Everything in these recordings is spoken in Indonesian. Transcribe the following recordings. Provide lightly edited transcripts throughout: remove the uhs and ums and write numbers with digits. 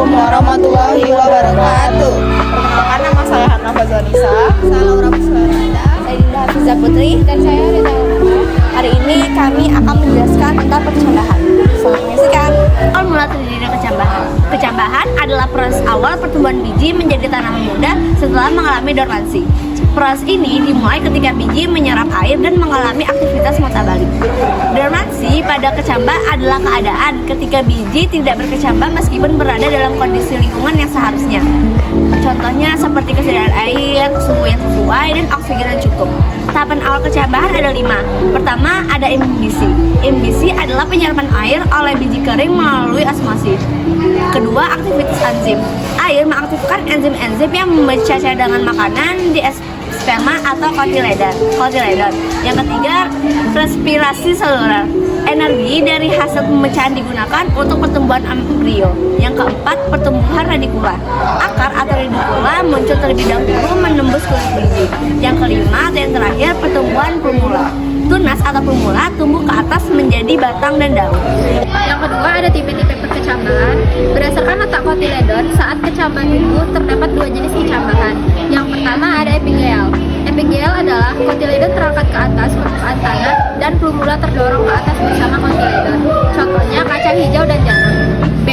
Assalamualaikum warahmatullahi wabarakatuh. Perkenalkan, nama saya Hana Fazanisa. Saya Laura Pusparada. Saya Dinda Hafizah Putri. Dan saya Rita Umar. Hari ini kami akan menjelaskan tentang percambahan. Selamat menyaksikan. Awal mula terjadinya kecambahan. Kecambahan adalah proses awal pertumbuhan biji menjadi tanaman muda setelah mengalami dormansi. Proses ini dimulai ketika biji menyerap air dan mengalami aktivitas mata balik. Dormansi pada kecambah adalah keadaan ketika biji tidak berkecambah meskipun berada dalam kondisi lingkungan yang seharusnya. Contohnya seperti kesediaan air, suhu yang sesuai, dan oksigen yang cukup. Tahapan awal kecambahan ada 5. Pertama, ada imbisi. Imbisi adalah penyerapan air oleh biji kering melalui osmosis. Kedua, aktivitas enzim. Air mengaktifkan enzim-enzim yang memecah cadangan makanan di sperma atau kotiledon. Yang ketiga, respirasi seluler. Energi dari hasil pemecahan digunakan untuk pertumbuhan embrio. Yang keempat, pertumbuhan radikula. Akar atau radikula muncul terlebih dahulu menembus kulit biji. Yang kelima dan terakhir, pertumbuhan plumula. Tunas atau plumula tumbuh ke atas menjadi batang dan daun. Yang kedua ada tipe-tipe perkecambahan. Berdasarkan letak kotiledon, saat kecambah tumbuh terdapat 2 jenis kecambahan. Yang pertama ada epigel. Epigel adalah kotiledon terangkat ke atas permukaan tanah dan plumula terdorong ke atas bersama kotiledon. Contohnya kaca hijau dan janur. B.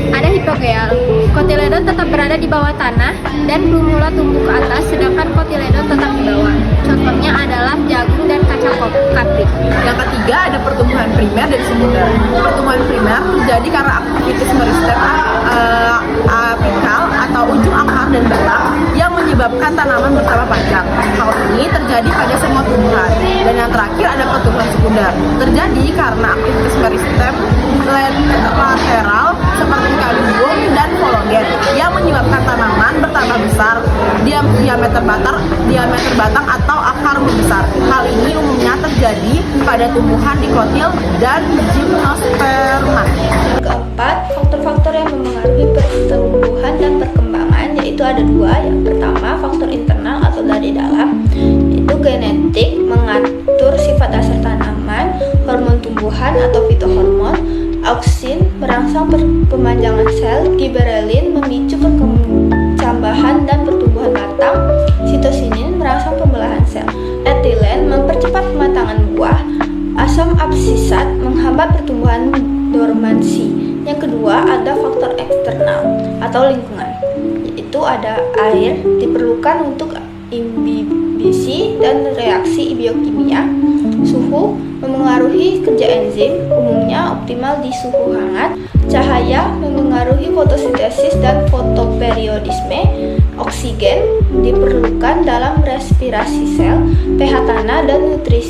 Ada hipogel. Kotiledon tetap berada di bawah tanah dan plumula tumbuh ke atas sedangkan kotiledon tetap di bawah. Contohnya adalah jagung dan kacang kaprik. Yang ketiga ada pertumbuhan primer dan sekunder. Pertumbuhan primer terjadi karena aktivitas meristem apikal atau ujung akar dan batang yang menyebabkan tanaman bertambah panjang. Hal ini terjadi pada semua tumbuhan. Dan yang terakhir ada pertumbuhan sekunder. Terjadi karena aktivitas meristem lateral seperti kalium dan kolagen yang menyebabkan tanaman bertambah besar, diameter batang atau akar membesar. Hal ini umumnya terjadi pada tumbuhan dikotil dan gimnosperma. Keempat, faktor-faktor yang mempengaruhi pertumbuhan dan perkembangan yaitu ada 2. Yang pertama, faktor internal atau dari dalam, itu genetik mengatur sifat dasar tanaman, hormon tumbuhan atau fitohormon, auksin merangsang pemanjangan sel, giberelin memicu perkecambahan dan pertumbuhan batang, sitosinin merangsang pembelahan sel, etilen mempercepat pematangan buah, asam absisat menghambat pertumbuhan dormansi. Yang kedua ada faktor eksternal atau lingkungan, yaitu ada air diperlukan untuk imbibisi dan reaksi biokimia, suhu memengaruhi kerja enzim, umumnya optimal di suhu hangat, cahaya memengaruhi fotosintesis dan fotoperiodisme, oksigen diperlukan dalam respirasi sel, pH tanah dan nutrisi